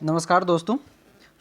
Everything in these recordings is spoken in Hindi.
नमस्कार दोस्तों,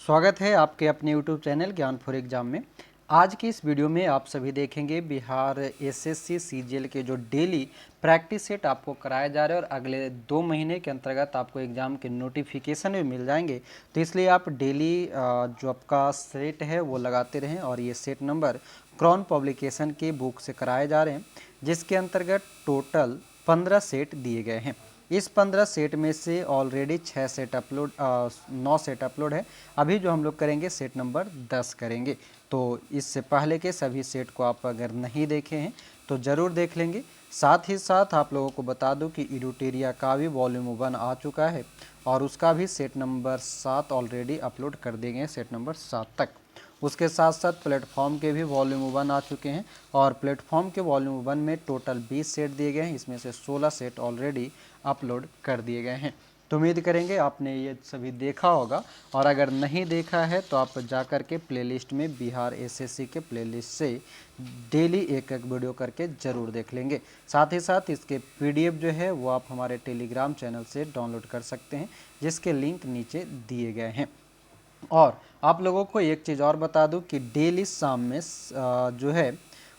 स्वागत है आपके अपने YouTube चैनल ज्ञान फॉर एग्जाम में। आज की इस वीडियो में आप सभी देखेंगे बिहार एसएससी सीजीएल के जो डेली प्रैक्टिस सेट आपको कराए जा रहे हैं और अगले 2 महीने के अंतर्गत आपको एग्ज़ाम के नोटिफिकेशन भी मिल जाएंगे। तो इसलिए आप डेली जो आपका सेट है वो लगाते रहें और ये सेट नंबर क्रॉन पब्लिकेशन के बुक से कराए जा रहे हैं, जिसके अंतर्गत टोटल 15 सेट दिए गए हैं। इस 15 सेट में से ऑलरेडी 9 सेट अपलोड है। अभी जो हम लोग करेंगे सेट नंबर 10 करेंगे। तो इससे पहले के सभी सेट को आप अगर नहीं देखे हैं तो ज़रूर देख लेंगे। साथ ही साथ आप लोगों को बता दूं कि इडुटेरिया का भी वॉल्यूम 1 आ चुका है और उसका भी सेट नंबर 7 ऑलरेडी अपलोड कर दिए गए हैं, सेट नंबर 7 तक। उसके साथ साथ प्लेटफॉर्म के भी वॉल्यूम 1 आ चुके हैं और प्लेटफॉर्म के वॉल्यूम 1 में टोटल 20 सेट दिए गए हैं। इसमें से 16 सेट ऑलरेडी अपलोड कर दिए गए हैं। तो उम्मीद करेंगे आपने ये सभी देखा होगा और अगर नहीं देखा है तो आप जा कर के प्लेलिस्ट में बिहार एसएससी के प्लेलिस्ट से डेली एक एक वीडियो करके ज़रूर देख लेंगे। साथ ही साथ इसके पीडीएफ जो है वो आप हमारे टेलीग्राम चैनल से डाउनलोड कर सकते हैं, जिसके लिंक नीचे दिए गए हैं। और आप लोगों को एक चीज़ और बता दूं कि डेली शाम में जो है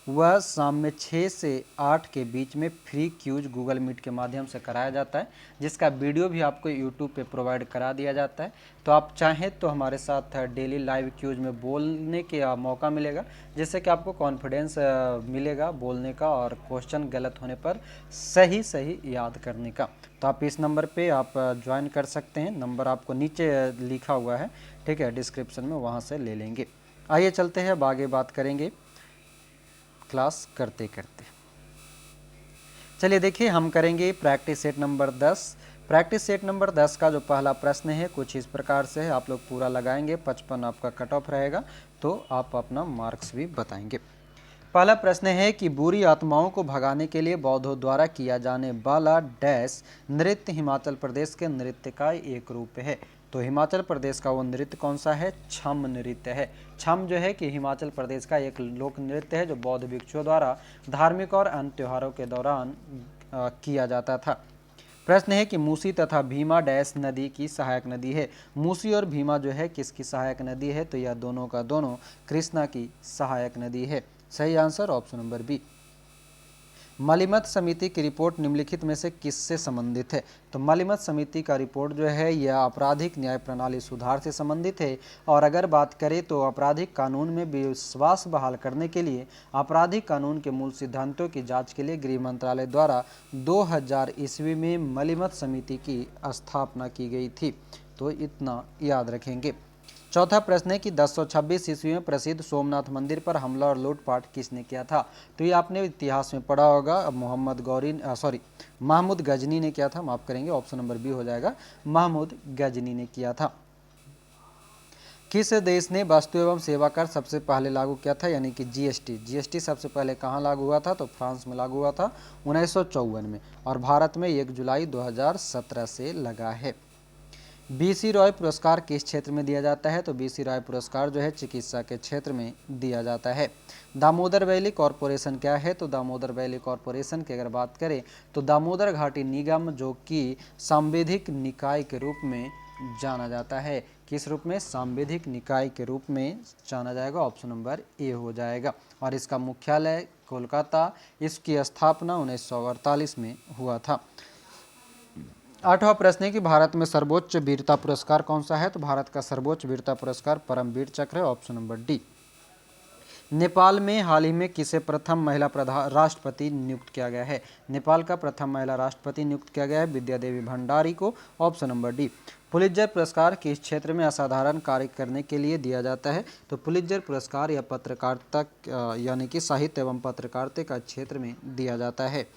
वह शाम में 6 से 8 के बीच में फ्री क्यूज गूगल मीट के माध्यम से कराया जाता है, जिसका वीडियो भी आपको यूट्यूब पे प्रोवाइड करा दिया जाता है। तो आप चाहें तो हमारे साथ डेली लाइव क्यूज में बोलने का मौका मिलेगा, जिससे कि आपको कॉन्फिडेंस मिलेगा बोलने का और क्वेश्चन गलत होने पर सही सही याद करने का। तो आप इस नंबर पे आप ज्वाइन कर सकते हैं। नंबर आपको नीचे लिखा हुआ है, ठीक है, डिस्क्रिप्शन में, वहाँ से ले लेंगे। आइए चलते हैं, अब आगे बात करेंगे क्लास करते करते। चलिए देखिए, हम करेंगे practice set number 10। Practice set number 10 का जो पहला प्रश्न है कुछ इस प्रकार से है, आप लोग पूरा लगाएंगे, 55 आपका कट ऑफ रहेगा, तो आप अपना मार्क्स भी बताएंगे। पहला प्रश्न है कि बुरी आत्माओं को भगाने के लिए बौद्धों द्वारा किया जाने वाला डैश नृत्य हिमाचल प्रदेश के नृत्य का एक रूप है। तो हिमाचल प्रदेश का वो नृत्य कौन सा है? छम नृत्य है। छम जो है कि हिमाचल प्रदेश का एक लोक नृत्य है जो बौद्ध भिक्षुओं द्वारा धार्मिक और अन्य त्योहारों के दौरान किया जाता था। प्रश्न है कि मूसी तथा भीमा डैश नदी की सहायक नदी है। मूसी और भीमा जो है किसकी सहायक नदी है? तो यह दोनों का दोनों कृष्णा की सहायक नदी है। सही answer option number B. Malimath समिति की रिपोर्ट निम्नलिखित में से किससे संबंधित है? तो मलिमत समिति का रिपोर्ट जो है यह आपराधिक न्याय प्रणाली सुधार से संबंधित है। और अगर बात करें तो आपराधिक कानून में विश्वास बहाल करने के लिए आपराधिक कानून के मूल सिद्धांतों की जांच के लिए गृह मंत्रालय द्वारा 2000 ईस्वी में मलिमत समिति की स्थापना की गई थी। तो इतना याद रखेंगे। चौथा प्रश्न है कि 1026 ईस्वी में प्रसिद्ध सोमनाथ मंदिर पर हमला और लूटपाट किसने किया था? तो ये आपने इतिहास में पढ़ा होगा, महमूद गजनी ने किया था, माफ करेंगे, ऑप्शन नंबर बी हो जाएगा, महमूद गजनी ने किया था। किस देश ने वस्तु एवं सेवा कर सबसे पहले लागू किया था, यानी कि जीएसटी सबसे पहले कहाँ लागू हुआ था? तो फ्रांस में लागू हुआ था 1954 में, और भारत में 1 जुलाई 2017 से लगा है। बीसी रॉय पुरस्कार किस क्षेत्र में दिया जाता है? तो बीसी रॉय पुरस्कार जो है चिकित्सा के क्षेत्र में दिया जाता है। दामोदर वैली कॉरपोरेशन क्या है? तो दामोदर वैली कॉरपोरेशन की अगर बात करें तो दामोदर घाटी निगम, जो कि सांविधिक निकाय के रूप में जाना जाता है। किस रूप में? सांविधिक निकाय के रूप में जाना जाएगा, ऑप्शन नंबर ए हो जाएगा। और इसका मुख्यालय कोलकाता, इसकी स्थापना 1948 में हुआ था। आठवां प्रश्न है कि भारत में सर्वोच्च वीरता पुरस्कार कौन सा है? तो भारत का सर्वोच्च वीरता पुरस्कार परमवीर चक्र है, ऑप्शन नंबर डी। नेपाल में हाल ही में किसे प्रथम महिला राष्ट्रपति नियुक्त किया गया है? नेपाल का प्रथम महिला राष्ट्रपति नियुक्त किया गया है विद्या देवी भंडारी को, ऑप्शन नंबर डी। पुलित्जर पुरस्कार किस क्षेत्र में असाधारण कार्य करने के लिए दिया जाता है? तो पुलित्जर पुरस्कार या पत्रकारिता यानी कि साहित्य एवं पत्रकारिता का क्षेत्र में दिया जाता है।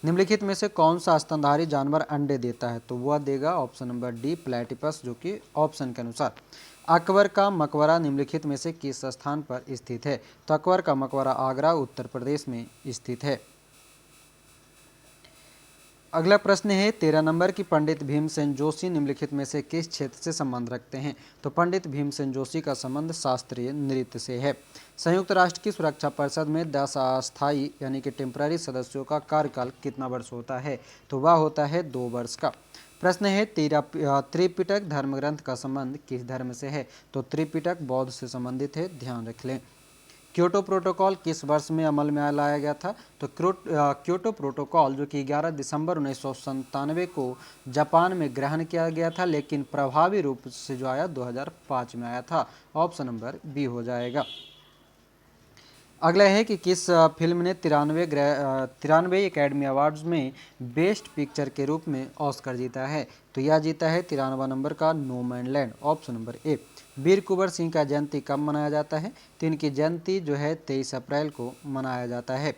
निम्नलिखित में से कौन सा स्तनधारी जानवर अंडे देता है? तो वह देगा ऑप्शन नंबर डी, प्लेटिपस, जो कि ऑप्शन के अनुसार। अकबर का मकबरा निम्नलिखित में से किस स्थान पर स्थित है? तो अकबर का मकबरा आगरा, उत्तर प्रदेश में स्थित है। अगला प्रश्न है 13 नंबर की पंडित भीमसेन जोशी निम्नलिखित में से किस क्षेत्र से संबंध रखते हैं? तो पंडित भीमसेन जोशी का संबंध शास्त्रीय नृत्य से है। संयुक्त राष्ट्र की सुरक्षा परिषद में 10 अस्थायी यानी कि टेम्पररी सदस्यों का कार्यकाल कितना वर्ष होता है? तो वह होता है 2 वर्ष का। प्रश्न है त्रिपिटक धर्म ग्रंथ का संबंध किस धर्म से है? तो त्रिपिटक बौद्ध से संबंधित है, ध्यान रख लें। क्योटो प्रोटोकॉल किस वर्ष में अमल में लाया गया था? तो क्योटो प्रोटोकॉल जो कि 11 दिसंबर 1997 को जापान में ग्रहण किया गया था, लेकिन प्रभावी रूप से जो आया 2005 में आया था। ऑप्शन नंबर बी हो जाएगा। अगला है कि किस फिल्म ने 93 एकेडमी अवार्ड्स में बेस्ट पिक्चर के रूप में ऑस्कर जीता है? तो यह जीता है 93 नंबर का no man land. Option number A. Veer Kunwar Singh का जयंती कब मनाया जाता है? तो इनकी जयंती जो है 23 अप्रैल को मनाया जाता है।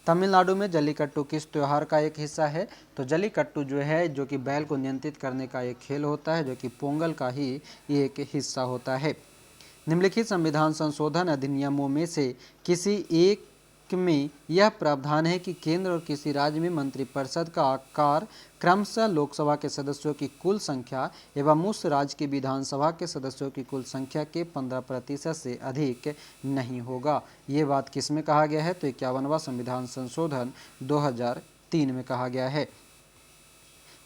तमिलनाडु में जल्लीकट्टू किस त्यौहार का एक हिस्सा है? तो जल्लीकट्टू जो है जो कि बैल को नियंत्रित करने का एक खेल होता है, जो कि पोंगल का ही एक हिस्सा होता है। निम्नलिखित संविधान संशोधन अधिनियमों में से किसी एक में यह प्रावधान है कि केंद्र और किसी राज्य में मंत्रिपरिषद का आकार क्रमशः लोकसभा के सदस्यों की कुल संख्या एवं उस राज्य की विधानसभा के सदस्यों की कुल संख्या के 15% से अधिक नहीं होगा। ये बात किस में कहा गया है? तो 51वां संविधान संशोधन 2003 में कहा गया है।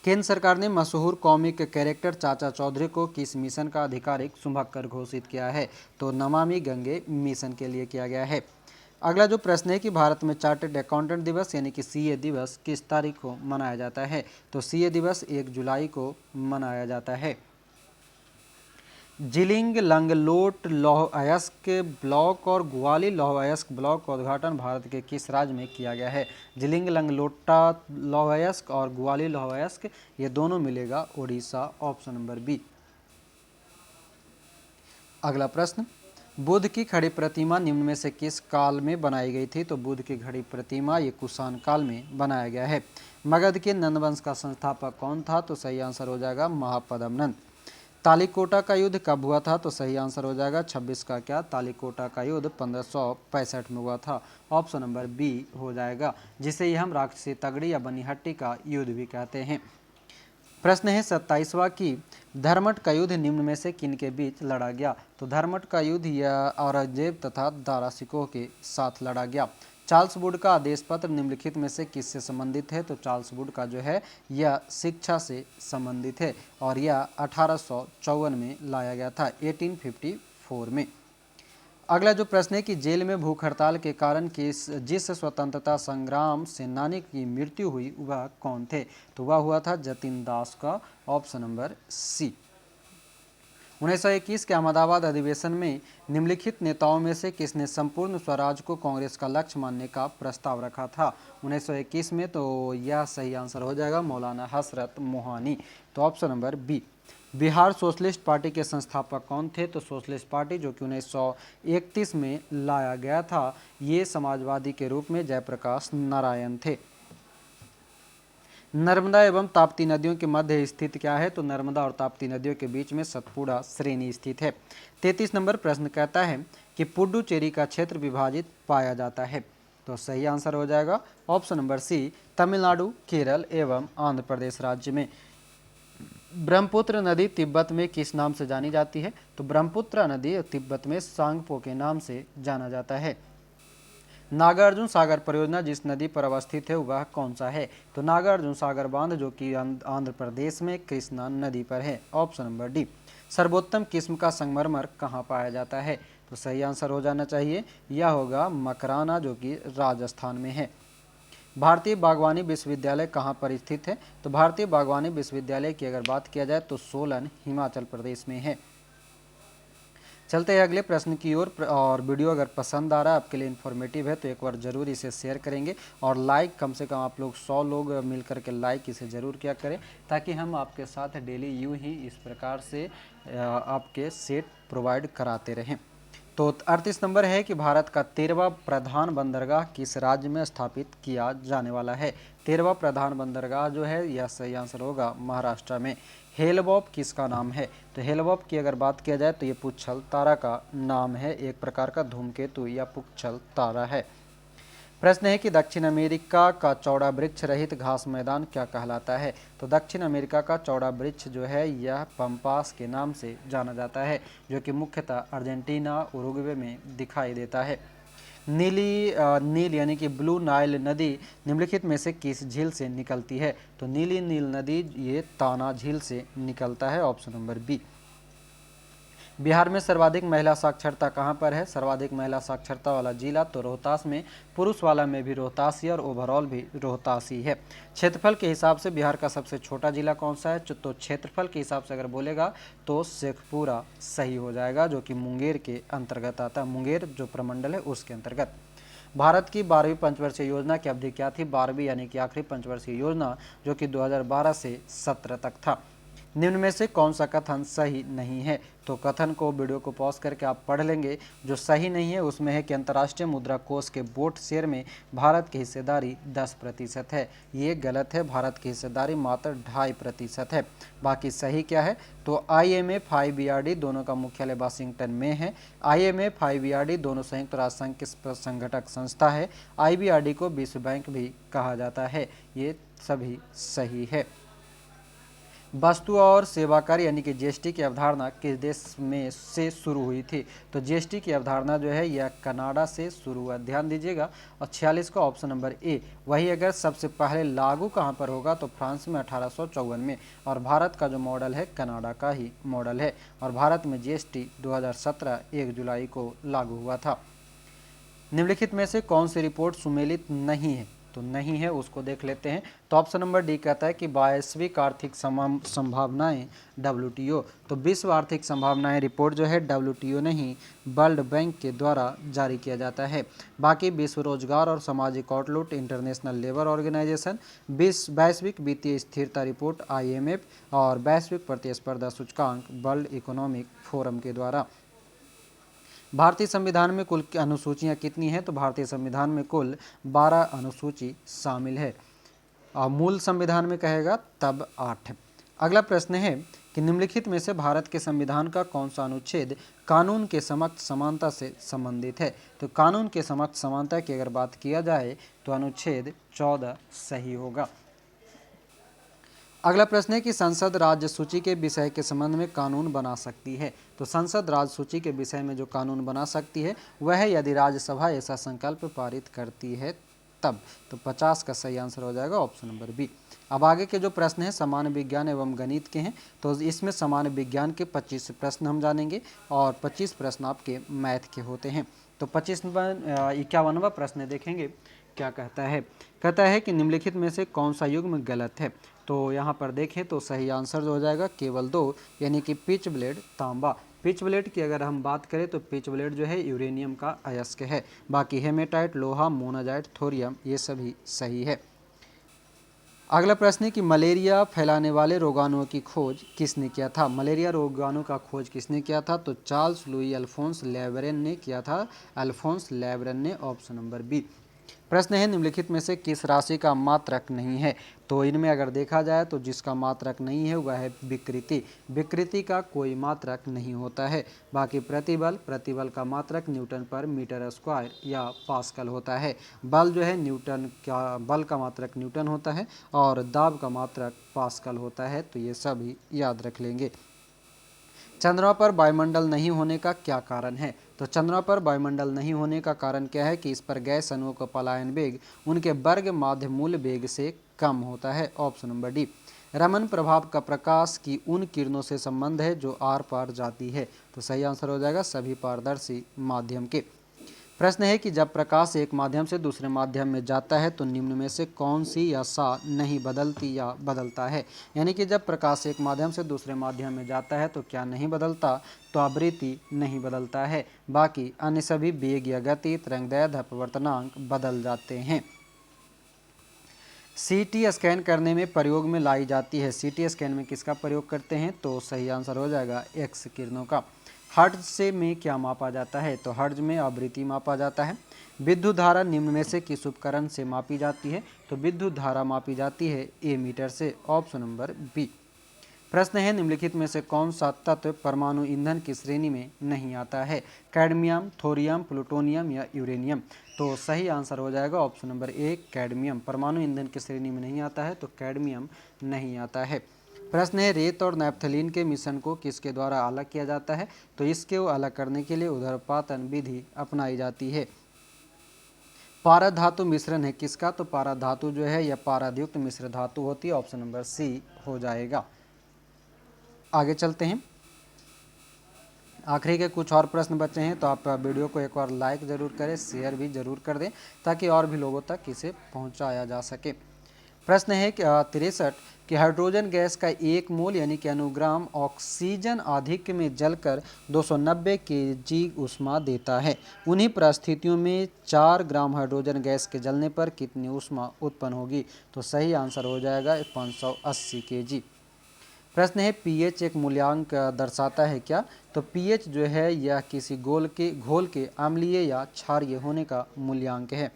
केंद्र सरकार ने मशहूर कॉमिक कैरेक्टर चाचा चौधरी को किस मिशन का आधिकारिक शुभंकर घोषित किया है? तो नमामि गंगे मिशन के लिए किया गया है। अगला जो प्रश्न है कि भारत में चार्टर्ड अकाउंटेंट दिवस यानी कि सीए दिवस किस तारीख को मनाया जाता है? तो सीए दिवस 1 जुलाई को मनाया जाता है। जिलिंग लंगलोट लौह अयस्क ब्लॉक और ग्वाली लौह अयस्क ब्लॉक का उद्घाटन भारत के किस राज्य में किया गया है? जिलिंग लंगलोटा लौह अयस्क और ग्वाली लौह अयस्क ये दोनों मिलेगा उड़ीसा। Option number B. अगला प्रश्न, बुद्ध की खड़ी प्रतिमा निम्न में से किस काल में बनाई गई थी? तो बुद्ध की खड़ी प्रतिमा ये कुषाण काल में बनाया गया है। मगध के नंद वंश का संस्थापक कौन था? तो सही आंसर हो जाएगा महापद्म नंद। तालिकोटा का युद्ध कब हुआ था? तो सही आंसर हो जाएगा 26 का क्या तालिकोटा का युद्ध 1565 में हुआ था। ऑप्शन नंबर बी हो जाएगा, जिसे हम राक्षसी तगड़ी या बनीहट्टी का युद्ध भी कहते हैं। प्रश्न है 27वां की धर्मट का युद्ध निम्न में से किन के बीच लड़ा गया? तो धर्मट का युद्ध यह औरंगजेब तथा दारा सिकोह के साथ लड़ा गया। चार्ल्स वुड का आदेश पत्र निम्नलिखित में से किससे संबंधित है? तो चार्ल्स वुड का जो है यह शिक्षा से संबंधित है और यह 1854 में लाया गया था, 1854 में। अगला जो प्रश्न है कि जेल में भूख हड़ताल के कारण जिस स्वतंत्रता संग्राम सेनानी की मृत्यु हुई वह कौन थे? तो वह हुआ था जतिन दास का। ऑप्शन नंबर सी। 1921 के अहमदाबाद अधिवेशन में निम्नलिखित नेताओं में से किसने संपूर्ण स्वराज को कांग्रेस का लक्ष्य मानने का प्रस्ताव रखा था? 1921 में, तो यह सही आंसर हो जाएगा मौलाना हसरत मोहानी। तो option number B. Bihar socialist party के संस्थापक कौन थे? तो सोशलिस्ट पार्टी जो कि 1931 में लाया गया था, ये समाजवादी के रूप में जयप्रकाश नारायण थे। नर्मदा एवं ताप्ती नदियों के मध्य स्थित क्या है? तो नर्मदा और ताप्ती नदियों के बीच में सतपुड़ा श्रेणी स्थित है। 33 नंबर प्रश्न कहता है कि पुडुचेरी का क्षेत्र विभाजित पाया जाता है। तो सही आंसर हो जाएगा option number C, Tamil Nadu, Kerala एवं आंध्र प्रदेश राज्य में। ब्रह्मपुत्र नदी तिब्बत में किस नाम से जानी जाती है? तो ब्रह्मपुत्र नदी तिब्बत में सांगपो के नाम से जाना जाता है। नागार्जुन सागर परियोजना जिस नदी पर अवस्थित है वह कौन सा है? तो नागार्जुन सागर बांध जो कि आंध्र प्रदेश में कृष्णा नदी पर है। Option number D. सर्वोत्तम किस्म का संगमरमर कहाँ पाया जाता है? तो सही आंसर हो जाना चाहिए, यह होगा मकराना जो कि राजस्थान में है। भारतीय बागवानी विश्वविद्यालय कहाँ पर स्थित है? तो भारतीय बागवानी विश्वविद्यालय की अगर बात किया जाए तो सोलन हिमाचल प्रदेश में है। चलते हैं अगले प्रश्न की ओर। और वीडियो अगर पसंद आ रहा है, आपके लिए इन्फॉर्मेटिव है, तो एक बार ज़रूर इसे शेयर करेंगे और लाइक कम से कम आप लोग 100 लोग मिल करके लाइक इसे ज़रूर किया करें, ताकि हम आपके साथ डेली यूँ ही इस प्रकार से आपके सेट प्रोवाइड कराते रहें। तो 38 नंबर है कि भारत का 13वां प्रधान बंदरगाह किस राज्य में स्थापित किया जाने वाला है? 13वां प्रधान बंदरगाह जो है यह सही आंसर होगा महाराष्ट्र में। हेलबॉप किसका नाम है? तो हेलबॉप की अगर बात किया जाए तो ये पुच्छल तारा का नाम है, एक प्रकार का धूमकेतु या पुच्छल तारा है। प्रश्न है कि दक्षिण अमेरिका का चौड़ा वृक्ष रहित घास मैदान क्या कहलाता है? तो दक्षिण अमेरिका का चौड़ा वृक्ष जो है यह पंपास के नाम से जाना जाता है, जो कि मुख्यतः अर्जेंटीना, उरुग्वे में दिखाई देता है। नील यानी कि ब्लू नाइल नदी निम्नलिखित में से किस झील से निकलती है? तो नीली नील नदी ये ताना झील से निकलता है, ऑप्शन नंबर बी। बिहार में सर्वाधिक महिला साक्षरता कहाँ पर है? सर्वाधिक महिला साक्षरता वाला जिला तो रोहतास में, पुरुष वाला में भी रोहतास ही और ओवरऑल भी रोहतास ही है। क्षेत्रफल के हिसाब से बिहार का सबसे छोटा जिला कौन सा है? तो क्षेत्रफल के हिसाब से अगर बोलेगा तो शेखपुरा सही हो जाएगा, जो कि मुंगेर के अंतर्गत आता है। मुंगेर जो प्रमंडल है उसके अंतर्गत। भारत की 12वीं पंचवर्षीय योजना की अवधि क्या थी? 12वीं यानी कि आखिरी पंचवर्षीय योजना, जो कि 2012 से 17 तक था। निम्न में से कौन सा कथन सही नहीं है? तो कथन को वीडियो को पॉज करके आप पढ़ लेंगे। जो सही नहीं है उसमें है कि अंतर्राष्ट्रीय मुद्रा कोष के वोट शेयर में भारत की हिस्सेदारी 10% है। ये गलत है, भारत की हिस्सेदारी मात्र 2.5% है। बाकी सही क्या है? तो IMF IBRD दोनों का मुख्यालय वाशिंगटन में है। IMF IBRD दोनों संयुक्त राष्ट्र संघ की संगठक संस्था है। IBRD को विश्व बैंक भी कहा जाता है। ये सभी सही है। वस्तु और सेवा कर यानी कि GST की अवधारणा किस देश में से शुरू हुई थी? तो GST की अवधारणा जो है यह कनाडा से शुरू हुआ, ध्यान दीजिएगा। और 46 का ऑप्शन नंबर ए। वही अगर सबसे पहले लागू कहाँ पर होगा तो फ्रांस में 1854 में। और भारत का जो मॉडल है कनाडा का ही मॉडल है। और भारत में GST 2017 1 जुलाई को लागू हुआ था। निम्नलिखित में से कौन सी रिपोर्ट सुमेलित नहीं है? तो नहीं है उसको देख लेते हैं। तो ऑप्शन नंबर डी कहता है कि वैश्विक आर्थिक संभावनाएं WTO। तो विश्व आर्थिक संभावनाएं रिपोर्ट जो है WTO नहीं वर्ल्ड बैंक के द्वारा जारी किया जाता है। बाकी विश्व रोजगार और सामाजिक आउटलुक इंटरनेशनल लेबर ऑर्गेनाइजेशन, वैश्विक वित्तीय स्थिरता रिपोर्ट IMF और वैश्विक प्रतिस्पर्धा सूचकांक वर्ल्ड इकोनॉमिक फोरम के द्वारा। भारतीय संविधान में कुल अनुसूचियां कितनी हैं? तो भारतीय संविधान में कुल 12 अनुसूची शामिल है। और मूल संविधान में कहेगा तब 8 है। अगला प्रश्न है कि निम्नलिखित में से भारत के संविधान का कौन सा अनुच्छेद कानून के समक्ष समानता से संबंधित है? तो कानून के समक्ष समानता की अगर बात किया जाए तो अनुच्छेद 14 सही होगा। अगला प्रश्न है कि संसद राज्य सूची के विषय के संबंध में कानून बना सकती है। तो संसद राज्य सूची के विषय में जो कानून बना सकती है वह है यदि राज्यसभा ऐसा संकल्प पारित करती है तब। तो 50 का सही आंसर हो जाएगा ऑप्शन नंबर बी। अब आगे के जो प्रश्न हैं सामान्य विज्ञान एवं गणित के हैं। तो इसमें सामान्य विज्ञान के 25 प्रश्न हम जानेंगे और 25 प्रश्न आपके मैथ के होते हैं। तो 51वां प्रश्न देखेंगे क्या कहता है। कहता है कि निम्नलिखित में से कौन सा युग्म गलत है? तो यहाँ पर देखें तो सही आंसर जो हो जाएगा केवल 2 यानी कि पिच ब्लेड तांबा। पिच ब्लेड की अगर हम बात करें तो पिच ब्लेड जो है यूरेनियम का अयस्क है। बाकी हेमेटाइट, लोहा, मोनाजाइट, थोरियम ये सभी सही है। अगला प्रश्न है कि मलेरिया फैलाने वाले रोगाणुओं की खोज किसने किया था? मलेरिया रोगाणु का खोज किसने किया था? तो चार्ल्स लुई अल्फोंस लेबरेन ने किया था। अल्फोंस लेबरेन ने, ऑप्शन नंबर बी। प्रश्न है निम्नलिखित में से किस राशि का मात्रक नहीं है? तो इनमें अगर देखा जाए तो जिसका मात्रक नहीं है वह है विकृति। विकृति का कोई मात्रक नहीं होता है। बाकी प्रतिबल का मात्रक न्यूटन पर मीटर स्क्वायर या पास्कल होता है। बल जो है बल का मात्रक न्यूटन होता है और दाब का मात्रक पास्कल होता है। तो ये सभी याद रख लेंगे। चंद्रमा पर वायुमंडल नहीं होने का क्या कारण है? तो चंद्रमा पर वायुमंडल नहीं होने का कारण क्या है कि इस पर गैस अणुओं का पलायन वेग उनके वर्ग माध्य मूल वेग से कम होता है। Option number D. रमन प्रभाव का प्रकाश की उन किरणों से संबंध है जो आर पार जाती है। तो सही आंसर हो जाएगा सभी पारदर्शी माध्यम के। प्रश्न है कि जब प्रकाश एक माध्यम से दूसरे माध्यम में जाता है तो निम्न में से कौन सी या सा नहीं बदलती या बदलता है? यानी कि जब प्रकाश एक माध्यम से दूसरे माध्यम में जाता है तो क्या नहीं बदलता? तो आवृत्ति नहीं बदलता है। बाकी अन्य सभी वेग या गति, तरंगदैर्घ्य, अपवर्तनांक बदल जाते हैं। CT स्कैन करने में प्रयोग में लाई जाती है। CT स्कैन में किसका प्रयोग करते हैं? तो सही आंसर हो जाएगा एक्स किरणों का। हर्ट्ज से में क्या मापा जाता है? तो हर्ट्ज में आवृत्ति मापा जाता है। विद्युत धारा निम्न में से किस उपकरण से मापी जाती है? तो विद्युत धारा मापी जाती है एमीटर से। Option number B. प्रश्न है निम्नलिखित में से कौन सा तत्व परमाणु ईंधन की श्रेणी में नहीं आता है? कैडमियम, थोरियम, प्लूटोनियम या यूरेनियम? तो सही आंसर हो जाएगा ऑप्शन नंबर ए कैडमियम। परमाणु ईंधन की श्रेणी में नहीं आता है तो कैडमियम नहीं आता है। प्रश्न है रेत और नैप्थलीन के मिश्रण को किसके द्वारा अलग किया जाता है? तो इसके अलग करने के लिए ऊर्ध्वपातन विधि अपनाई जाती है। पारद धातु मिश्रण है किसका? तो पारद धातु जो है यह पारदयुक्त मिश्र धातु होती है, ऑप्शन नंबर सी हो जाएगा। आगे चलते हैं, आखिरी के कुछ और प्रश्न बचे हैं, तो आप वीडियो को एक बार लाइक ज़रूर करें, शेयर भी ज़रूर कर दें ताकि और भी लोगों तक इसे पहुंचाया जा सके। प्रश्न है कि 63 कि हाइड्रोजन गैस का 1 मोल यानी कि अनुग्राम ऑक्सीजन आधिक्य में जलकर 290 केजी ऊष्मा देता है। उन्हीं परिस्थितियों में 4 ग्राम हाइड्रोजन गैस के जलने पर कितनी ऊष्मा उत्पन्न होगी? तो सही आंसर हो जाएगा 580 केजी। प्रश्न है पीएच एक मूल्यांक दर्शाता है क्या? तो पीएच जो है यह किसी घोल के अम्लीय या क्षारीय होने का मूल्यांक है।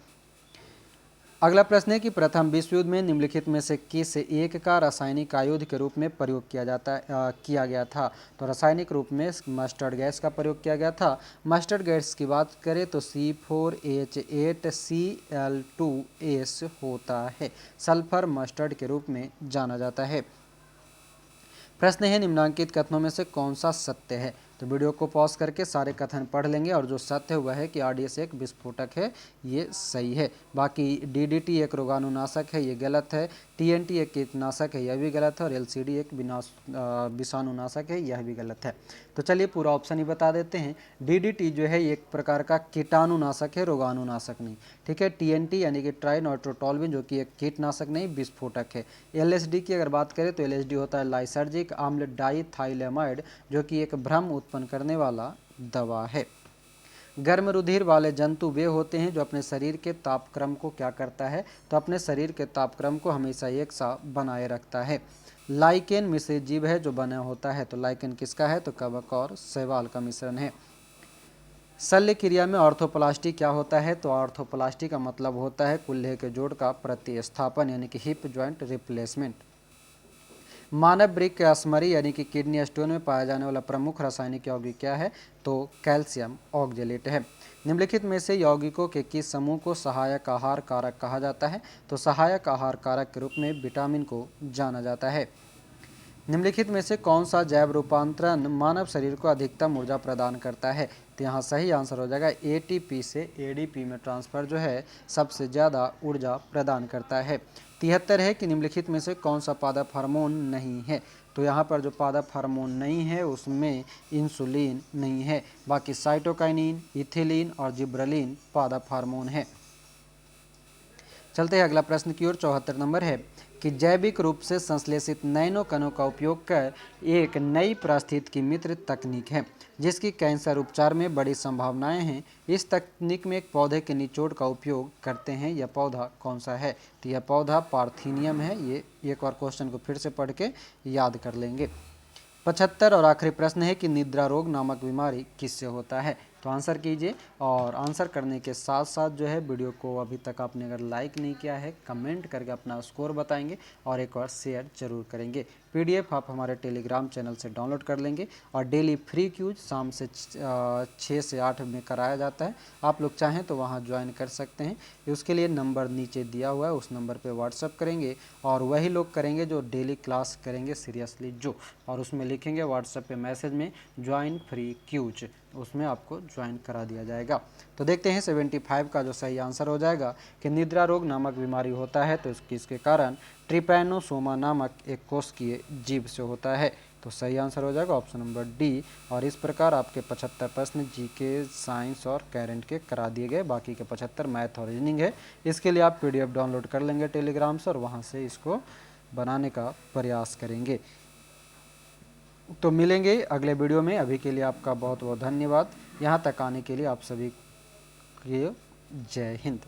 अगला प्रश्न है कि प्रथम विश्व युद्ध में निम्नलिखित में से किस एक का रासायनिक आयुध के रूप में प्रयोग किया गया था? तो रासायनिक रूप में मस्टर्ड गैस का प्रयोग किया गया था। मस्टर्ड गैस की बात करें तो C4H8Cl2S होता है, सल्फर मस्टर्ड के रूप में जाना जाता है। प्रश्न है निम्नांकित कथनों में से कौन सा सत्य है? तो वीडियो को पॉज करके सारे कथन पढ़ लेंगे और जो सत्य हुआ है कि आरडीएस एक विस्फोटक है, ये सही है। बाकी डीडीटी एक रोगाणुनाशक है, ये गलत है। टीएनटी एक कीटनाशक है, यह भी गलत है। और एलसीडी एक विषाणुनाशक है, यह भी गलत है। तो चलिए पूरा ऑप्शन ही बता देते हैं। डीडीटी जो है एक प्रकार का कीटाणुनाशक है, रोगाणुनाशक नहीं, ठीक है। टीएनटी यानी कि ट्राइनाइट्रोटोल्यूएन जो कि एक कीटनाशक नहीं विस्फोटक है। एलएसडी की अगर बात करें तो एलएसडी होता है लाइसर्जिक अम्ल डाइथाइलेमाइड जो कि एक भ्रम उत्पन्न करने वाला दवा है। गर्म रुधिर वाले जंतु वे होते हैं जो अपने शरीर के तापक्रम को क्या करता है? तो अपने शरीर के तापक्रम को हमेशा एक सा बनाए रखता है। लाइकेन मिश्रित जीव है जो बना होता है। तो लाइकेन किसका है? तो कवक और शैवाल का मिश्रण है। शल्य क्रिया में ऑर्थोप्लास्टी क्या होता है? तो ऑर्थोप्लास्टी का मतलब होता है कुल्हे के जोड़ का प्रतिस्थापन यानी कि हिप जॉइंट रिप्लेसमेंट। मानव वृक्क के स्मरी यानी कि किडनी स्टोन में पाया जाने वाला प्रमुख रासायनिक यौगिक क्या है? तो कैल्शियम ऑक्जेलेट है। निम्नलिखित में से यौगिकों के किस समूह को सहायक आहार कारक कहा जाता है? तो सहायक आहार कारक के रूप में विटामिन को जाना जाता है। निम्नलिखित में से कौन सा जैव रूपांतरण मानव शरीर को अधिकतम ऊर्जा प्रदान करता है? तो यहाँ सही आंसर हो जाएगा एटीपी से एडीपी में ट्रांसफर जो है सबसे ज़्यादा ऊर्जा प्रदान करता है। 73 है कि निम्नलिखित में से कौन सा पादप हार्मोन नहीं है? तो यहाँ पर जो पादप हार्मोन नहीं है उसमें इंसुलिन नहीं है, बाकी साइटोकाइनिन, इथिलीन और जिब्रेलिन पादप हार्मोन है। चलते हैं अगला प्रश्न की ओर। 74 नंबर है कि जैविक रूप से संश्लेषित नैनो कणों का उपयोग कर एक नई पारिस्थितिकी की मित्र तकनीक है जिसकी कैंसर उपचार में बड़ी संभावनाएं हैं। इस तकनीक में एक पौधे के निचोड़ का उपयोग करते हैं, यह पौधा कौन सा है? तो यह पौधा पार्थीनियम है। ये एक बार क्वेश्चन को फिर से पढ़ के याद कर लेंगे। 75 और आखिरी प्रश्न है कि निद्रा रोग नामक बीमारी किससे होता है? तो आंसर कीजिए और आंसर करने के साथ साथ जो है वीडियो को अभी तक आपने अगर लाइक नहीं किया है कमेंट करके अपना स्कोर बताएंगे और एक बार शेयर जरूर करेंगे। पीडीएफ आप हमारे टेलीग्राम चैनल से डाउनलोड कर लेंगे और डेली फ्री क्यूज शाम से 6 से 8 में कराया जाता है। आप लोग चाहें तो वहां ज्वाइन कर सकते हैं। उसके लिए नंबर नीचे दिया हुआ है, उस नंबर पे व्हाट्सअप करेंगे और वही लोग करेंगे जो डेली क्लास करेंगे सीरियसली जो, और उसमें लिखेंगे व्हाट्सएप पे मैसेज में ज्वाइन फ्री क्यूज, उसमें आपको ज्वाइन करा दिया जाएगा। तो देखते हैं 75 का जो सही आंसर हो जाएगा कि निद्रा रोग नामक बीमारी होता है तो इसके कारण ट्रिपैनोसोमा नामक एक कोशिकीय जीव से होता है। तो सही आंसर हो जाएगा ऑप्शन नंबर डी। और इस प्रकार आपके 75 प्रश्न जीके, साइंस और करंट के करा दिए गए। बाकी के 75 मैथ और रीजनिंग है। इसके लिए आप पीडीएफ डाउनलोड कर लेंगे टेलीग्राम से और वहाँ से इसको बनाने का प्रयास करेंगे। तो मिलेंगे अगले वीडियो में। अभी के लिए आपका बहुत बहुत धन्यवाद यहाँ तक आने के लिए। आप सभी को जय हिंद।